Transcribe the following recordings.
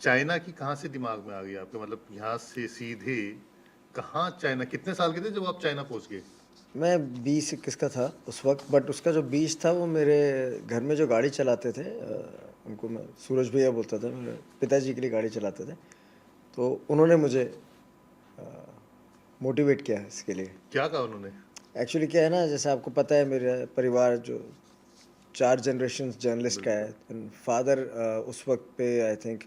China की कहाँ से दिमाग में आ गई आपके, मतलब यहाँ से सीधे कहाँ चाइना, कितने साल के थे जब आप चाइना पहुँच गए? मैं 20-21 का था उस वक़्त, बट उसका जो बीज था वो मेरे घर में जो गाड़ी चलाते थे, उनको मैं सूरज भैया बोलता था, मेरे पिताजी के लिए गाड़ी चलाते थे। तो उन्होंने मुझे अ, मोटिवेट किया इसके लिए। क्या कहा उन्होंने? एक्चुअली क्या है ना, जैसे आपको पता है मेरा परिवार जो 4 जनरेशंस जर्नलिस्ट का है। बिल्कुल। एंड फादर उस वक़्त पे I think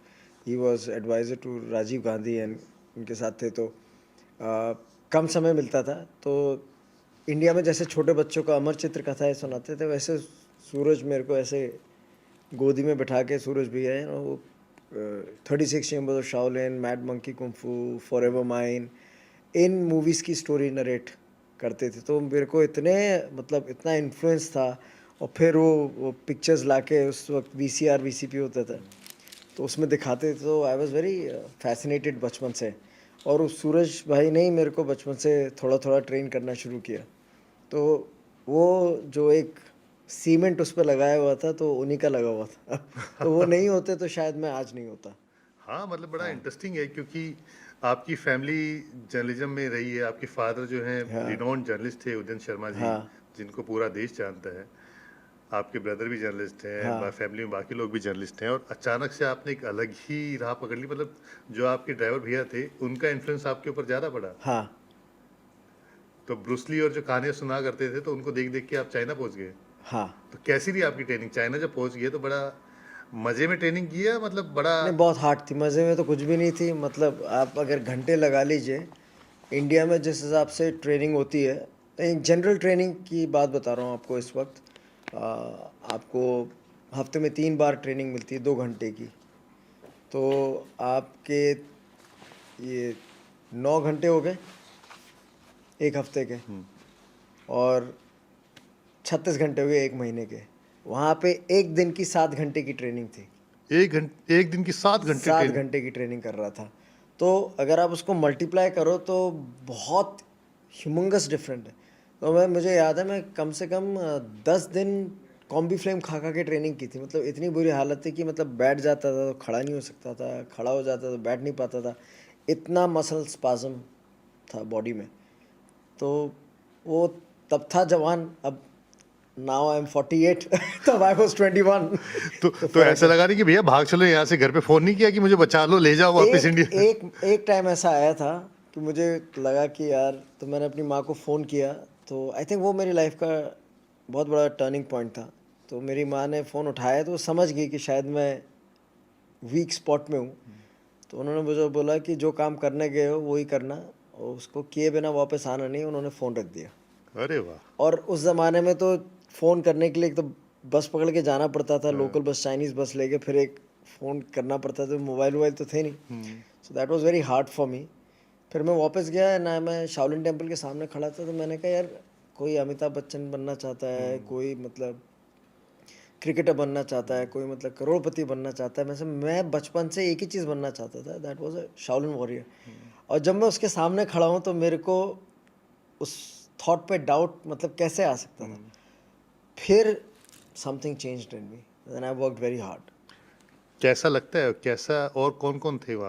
he was adviser to Rajiv Gandhi and उनके साथ थे। तो कम समय मिलता था, तो इंडिया में जैसे छोटे बच्चों को अमर चित्र कथाएँ सुनाते थे, वैसे सूरज मेरे को ऐसे गोदी में बिठा के, सूरज भैया है ना वो 36 chambers of Shaolin, mad monkey kung fu, forever mine, in movies की स्टोरी नरेट करते थे। तो मेरे को इतने मतलब इतना इन्फ्लुएंस था। और फिर वो पिक्चर्स लाके उस वक्त वीसीआर वीसीपी होता था, तो उसमें दिखाते थे। तो आई वाज़ वेरी फैसिनेटेड बचपन से। और उस सूरज भाई ने ही मेरे को बचपन से थोड़ा थोड़ा ट्रेन करना शुरू किया। तो वो जो एक सीमेंट उस पर लगाया हुआ था, तो उन्हीं का लगा हुआ था। तो वो नहीं होते तो शायद मैं आज नहीं होता। हाँ, मतलब बड़ा हाँ, इंटरेस्टिंग है क्योंकि आपकी फैमिली जर्नलिज्म में रही है। आपके फादर जो हैं हाँ, रिनोन्ड जर्नलिस्ट थे, उदयन शर्मा जी, हाँ, जिनको पूरा देश जानता है। आपके ब्रदर भी जर्नलिस्ट हैं, हाँ, फैमिली में बाकी लोग भी जर्नलिस्ट हैं, और अचानक से आपने एक अलग ही राह पकड़ ली। मतलब जो आपके ड्राइवर भैया थे, उनका इन्फ्लुएंस आपके ऊपर ज़्यादा पड़ा। हाँ, तो ब्रूस ली और जो कहानियाँ सुना करते थे, तो उनको देख-देख के आप चाइना पहुँच गए। हाँ। तो कैसी रही आपकी ट्रेनिंग? चाइना जब पहुँच गए तो बड़ा मज़े में ट्रेनिंग की है, मतलब बड़ा। नहीं, बहुत हार्ड थी, मज़े में तो कुछ भी नहीं थी। मतलब आप अगर घंटे लगा लीजिए, इंडिया में जिस हिसाब से ट्रेनिंग होती है, एक जनरल ट्रेनिंग की बात बता रहा हूँ आपको इस वक्त। आपको हफ्ते में 3 बार ट्रेनिंग मिलती है 2 घंटे की। तो आपके ये 9 घंटे हो गए एक हफ्ते के, हुँ। और 36 घंटे हो गए 1 महीने के। वहाँ पे एक दिन की 7 घंटे की ट्रेनिंग थी। 1 दिन की 7 घंटे 7 ट्रेनिंग। घंटे की ट्रेनिंग कर रहा था। तो अगर आप उसको मल्टीप्लाई करो तो बहुत ह्यूमंगस डिफरेंट है। तो मुझे याद है, मैं कम से कम 10 दिन कॉम्बी फ्लेम खा खा के ट्रेनिंग की थी। मतलब इतनी बुरी हालत थी कि मतलब बैठ जाता था तो खड़ा नहीं हो सकता था, खड़ा हो जाता तो बैठ नहीं पाता था। इतना मसल स्पाज़म था बॉडी में। तो वो तब था जवान। अब नाउ आई एम 48। तब आई वाज 21। तो तो फ़र्क ऐसा है। लगा नहीं कि भैया भाग चलो यहाँ से, घर पे फ़ोन नहीं किया कि मुझे बचा लो, ले जाओ वापस एक इंडिया? एक एक टाइम ऐसा आया था कि मुझे लगा कि यार, तो मैंने अपनी माँ को फ़ोन किया। तो आई थिंक वो मेरी लाइफ का बहुत बड़ा टर्निंग पॉइंट था। तो मेरी माँ ने फ़ोन उठाया तो वो समझ गई कि शायद मैं वीक स्पॉट में हूँ। तो उन्होंने मुझे बोला कि जो काम करने गए हो वही करना, और उसको किए बिना वापस आना नहीं। उन्होंने फ़ोन रख दिया। अरे वाह! और उस ज़माने में तो फ़ोन करने के लिए एक तो बस पकड़ के जाना पड़ता था, हाँ। लोकल बस, चाइनीज़ बस लेके, फिर एक फ़ोन करना पड़ता था। मोबाइल वोबाइल तो थे नहीं। हुँ। So that was very hard for me. फिर मैं वापस गया ना, मैं शाओलिन टेम्पल के सामने खड़ा था। तो मैंने कहा यार, कोई अमिताभ बच्चन बनना चाहता है, हुँ। कोई मतलब क्रिकेटर बनना चाहता है, कोई मतलब करोड़पति बनना चाहता है। मैं बचपन से एक ही चीज़ बनना चाहता था, that was a Shaolin warrior. और जब मैं उसके सामने खड़ा हूँ तो मेरे को उस थॉट पे डाउट मतलब कैसे आ सकता था। हुँ। फिर something changed in me, then I worked very hard. कैसा लगता है? कैसा, और कौन-कौन थे वहाँ